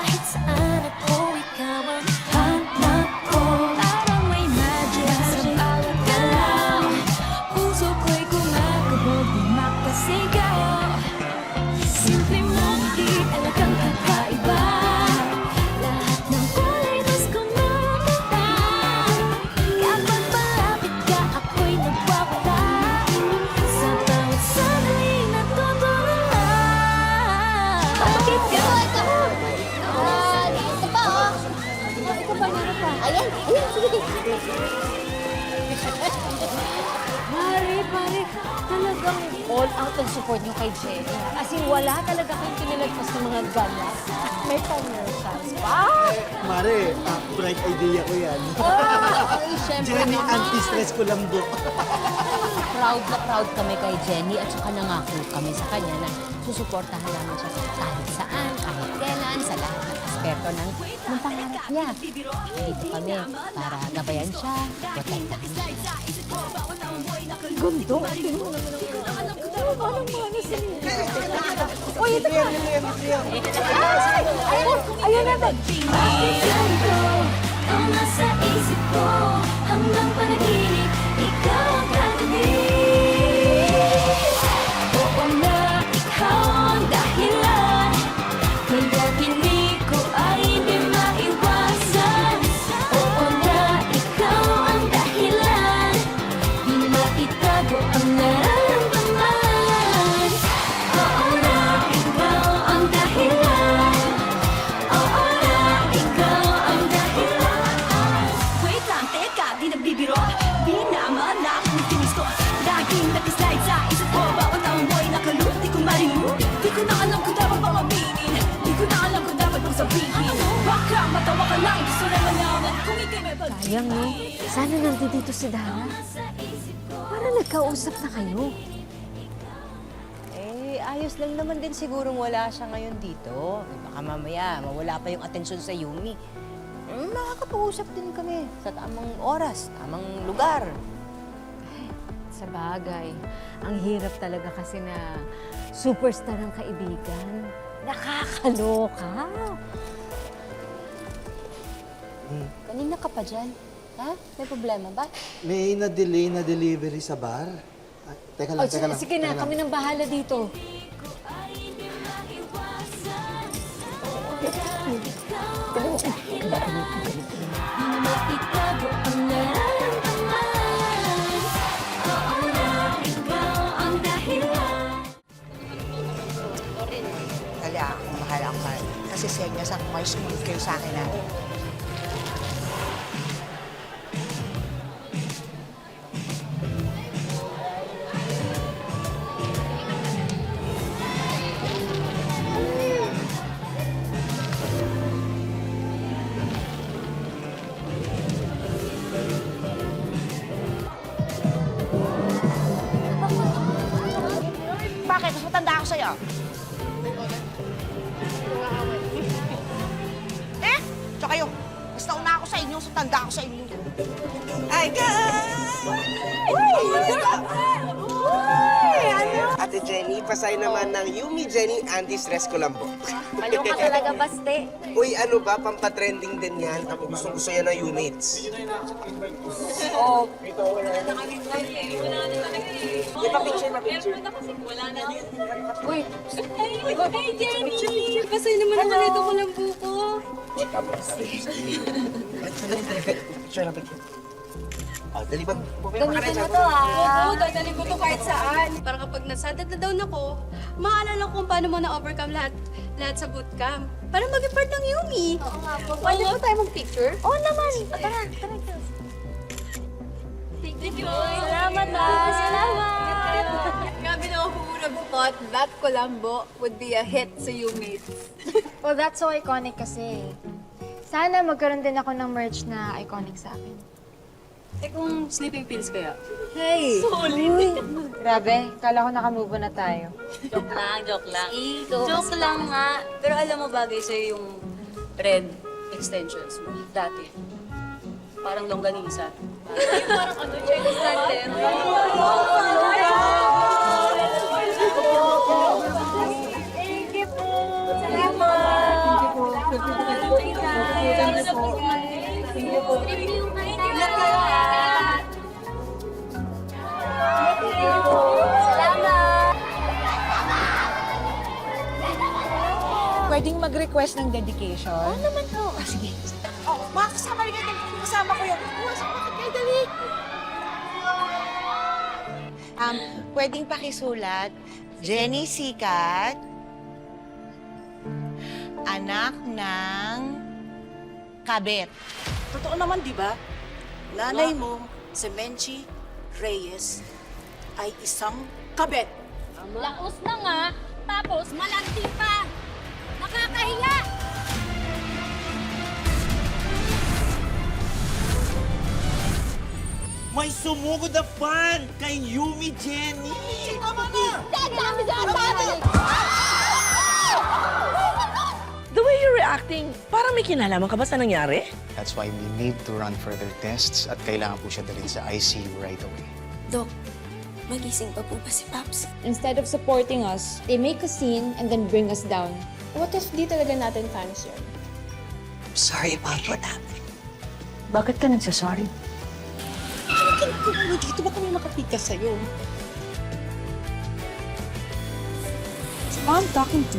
kahit saan ako ikaw ang hanap ko. Parang may magic sa bawat galaw. Puso ko'y kumakabog, di makasigaw. Simple mong di talagang kakaiba. Lahat ng kulay gusto kumamata. Kapag malapit ka, ako'y nagwawala. Sa bawat sandali natutulala. Bakit ka? Ito pa, oh. Ito pa, meron pa. Ayan, sige. Pare, talagang all out ang support niyo kay Jenny. As in, wala talaga kayong pinalagpas ng mga ganas. May commercials pa. Mare, bright idea ko yan. Ay, syempre Jenny, naman. anti-stress ko lang do. Proud na proud kami kay Jenny at saka nangako kami sa kanya na susuportahan namin siya kahit saan, kahit kailan, sa lahat ng aspeto ng pangarap niya. Dito kami para gabayan siya, protektahan siya. Gundo. Tingnan mo naman ang ganda. Parang manas niya. Uy, ito ka. Ayun natin. Pinagbigan ko, ikaw nasa isip ko. Hanggang panaginip, ikaw ang katabi. Oo na, ikaw ang dahilan. Kaya pinig ko ay di maiwasan. Oo na, ikaw ang dahilan. Di maitago ang nararamdaman. Oo na, ikaw ang dahilan. Oo na, ikaw ang dahilan. Wait lang, teka, di nagbibiro. Di naman na akong tinis ko. Laging nakaslide sa isip ko. Bawat amoy nakalulot, di ko marinig. Di ko na alam kung dapat bang aminin. Di ko na alam kung dapat bang sabihin. Baka matawa ka lang, gusto na malaman kung ikay may pag- Sayang, no? Sana nandito si Dara. Para nagkausap na kayo. Ayos lang naman din sigurong wala siya ngayon dito. Baka mamaya mawala pa yung atensyon sa Yumi. Makakapag-usap din kami sa tamang oras, tamang lugar. Sa bagay, ang hirap talaga kasi na superstar ang kaibigan. Nakakaloka. Kanina ka pa dyan. Ha? May problema ba? May na-delay na delivery sa bar. Ah, teka lang, teka lang. Sige na, teka lang. kami nang bahala dito. Maitago ang nararamdaman. Oo na, ikaw ang dahilan. Kaya ako, mahal ako. Kasi senyas ako may smooth kayo sa akin, ha? Bakit? Mas matanda ako sa'yo. Tsaka kayo, mas nauna ako sa inyo, so tanda ako sa inyo. Ay, Ate Jenny, pasay naman ng Yumi Jenny Anti-Stress Colombo. Maliw ka talaga, baste. Uy, ano ba? Pampatrending din yan. Ako gusto yan ng Yumates. Uy, hey, Jenny! Pasay naman naman ito ko ng buko. Picture na picture. Oh, dali ba? Gamitin mo to, ah. Oo, dadalhin ko to kahit saan. Para kapag nasadad na down ako, maalala ko kung paano mo na-overcome lahat sa bootcamp. Para maging part ng Yumi. Oo nga po. Pwede ba tayo mag-picture? Oo naman. Tara. Thank you. Salamat, ah. Salamat. Grabe na ako would have thought that Colombo would be a hit sa Yumi. Well, that's so iconic kasi. Sana magkaroon din ako ng merch na iconic sa akin. Eh kung sleeping pills kaya? Hey! Grabe, kala ko nakamove on na tayo. Joke lang. Joke lang nga. Pero alam mo bagay sa'yo yung red extensions mo dati. Parang longganisa. Parang ano, Chinese starter. Thank you po. Salamat. pwedeng mag-request ng dedication? Oo naman po. Sige. Oh, mga kasama rin kayo. Kasama ko yun. Bakit kayo dali? Pwedeng pakisulat, Jenny Sikat, anak ng kabet. Totoo naman, di ba? Nanay mo, si Menchi Reyes, ay isang kabet. Laos na nga, tapos malandi pa. Nakakahiya! May sumugod na fan kay Yumi Jenny! The way you're reacting, parang may kinalaman ka ba sa nangyari? That's why we need to run further tests at kailangan po siya dalhin sa ICU right away. Dok, magising pa po ba si Paps? Instead of supporting us, they make a scene and then bring us down. What if di talaga natin fans yun? Sorry about what happened. Bakit ka nagsasorry? Kung dito ba kami makapikas sa'yo? So I'm talking to